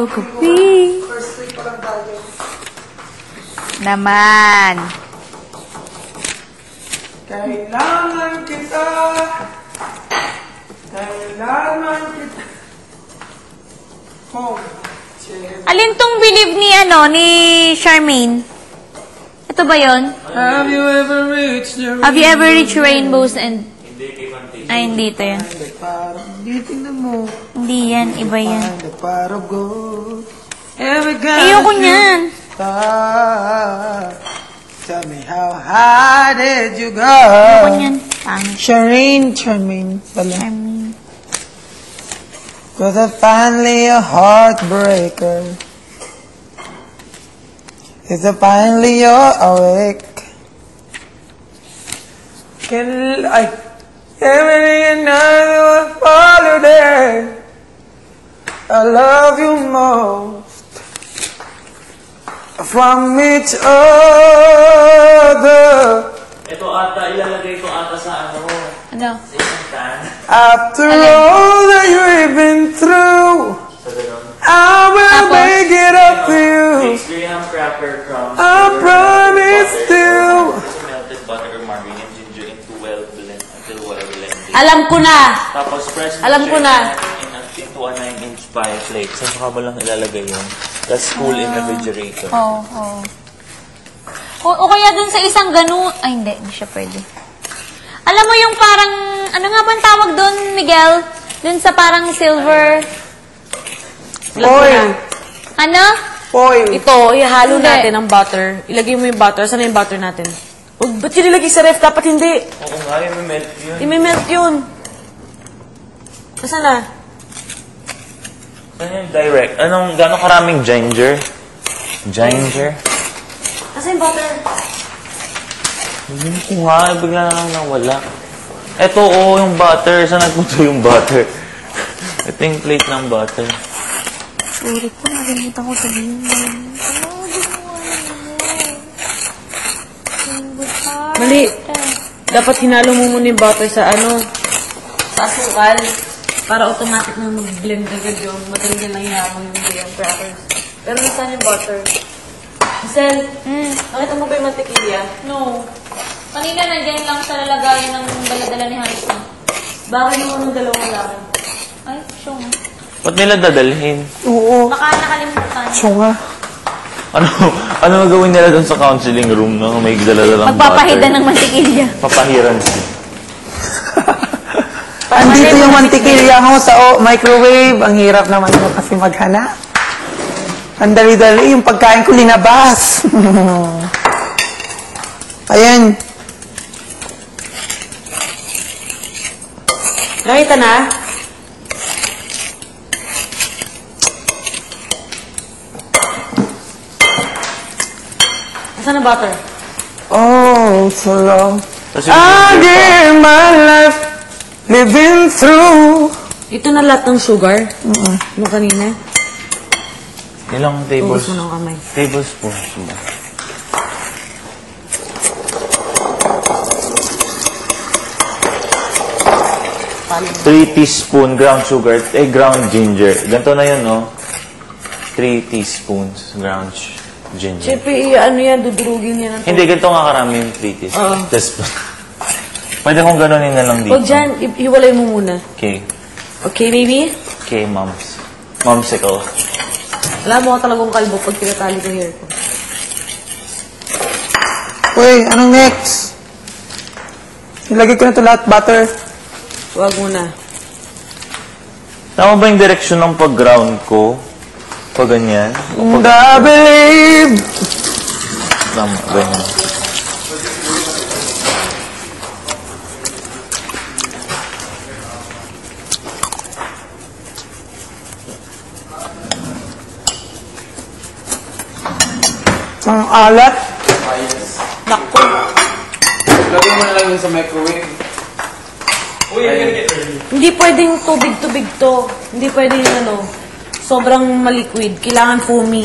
Chocopi. First week pa lang tayo. Naman. Kailangan kita. Kailangan kita. Home. Alin tong believe ni, ni Charmaine? Ito ba yun? Have you ever reached the Have you ever reached rainbows and... Ay, hindi ito yan. Hindi, tingnan mo. Hindi yan, iba yan. Ayoko niyan. Tell me how high did you go? Ayoko niyan. Pangit. Charmaine pala. Charmaine. Was it finally a heartbreaker? Is it finally you're awake? Every another holiday, I love you most from each other. Ito ata, ilalagay ko ata sa ano? Ano? Sa isang can. After all that you've been through, Sa ganun. I will make it up to you. It's graham cracker crumbs. I promise to. Melted butter or margarine and ginger into well blend until well blended. Alam ko na. Tapos fresh Alam ko na. into a 9-inch pie flake. Saan mo lang ilalagay yun? That's cool in the refrigerator. Oo. O kaya dun sa isang ganun... Ay, hindi siya pwede. Alam mo yung parang... Ano nga bang tawag dun, Miguel? Dun sa parang silver... Foil. Ano? Foil. Ito, ihalo Hindi. natin ang butter. Ilagay mo yung butter. Saan na yung butter natin? Ba't yun ilagay sa ref? Dapat hindi. Oo nga, yung melt yun. I-melt yun. Nasaan na? Ano yung direct? Gano'ng karaming ginger? Ginger? Nasaan yung butter? Hindi ko nga, bigla na lang nawala. Eto, yung butter. Saan nagpunto yung butter? Ito yung plate ng butter. Sorry po, nakalimutan ko sabihin mo. Mali. Dapat hinalo mo muna yung butter sa sa asukal. Para automatic na mag-blend agad yung matanggal lang yamang yung graham crackers. Pero nasaan yung butter? Giselle, nakita mo ba yung mantikilya? No. Kanina nandiyan lang sa lalagayan ng daladala ni Hans. Bakit mo nung dalawang lakan? Ay, siya nga. Ba't nila dadalhin? Oo. Baka nakalimutan. Siya nga. Ano gagawin nila doon sa counseling room na may dala-dalang Magpapahida ng mantikilya. Papahiran siya. Andito yung mantikilya mo sa microwave. Ang hirap naman mo kasi maghanap. Ang dali-dali yung pagkain ko linabas. Ayan. Nakita na? Nasaan ang butter? Oh, so long. Kasi I gave my life living through. Ito na lahat ng sugar? Ano kanina? ilang Tugas mo ng kamay. tablespoons ba? Paano? 3 teaspoon ground sugar, ground ginger. Ganito na yun, no? 3 teaspoons ground ginger. Siyempre, yan, dudurugin yan. Hindi, ganito nga karami yung 3 teaspoons. Teaspoon. Pwede kong ganunin na lang dito. Huwag dyan, hiwalay mo muna. Okay. Okay, baby? Okay, moms. Momsicle. Alam mo ka talagang kalbo pag tinatali ko hair ko. Uy, anong next? Ilagay ko na ito lahat, butter. Huwag muna. Tama ba yung direksyon ng pag-ground ko? Pag ganyan? And I believe. Tama, ganyan. Ang alat. Naku. Lagay mo na lang yun sa microwave. Hindi pwedeng tubig-tubig to. Hindi pwedeng sobrang maliquid. Kailangan foamy.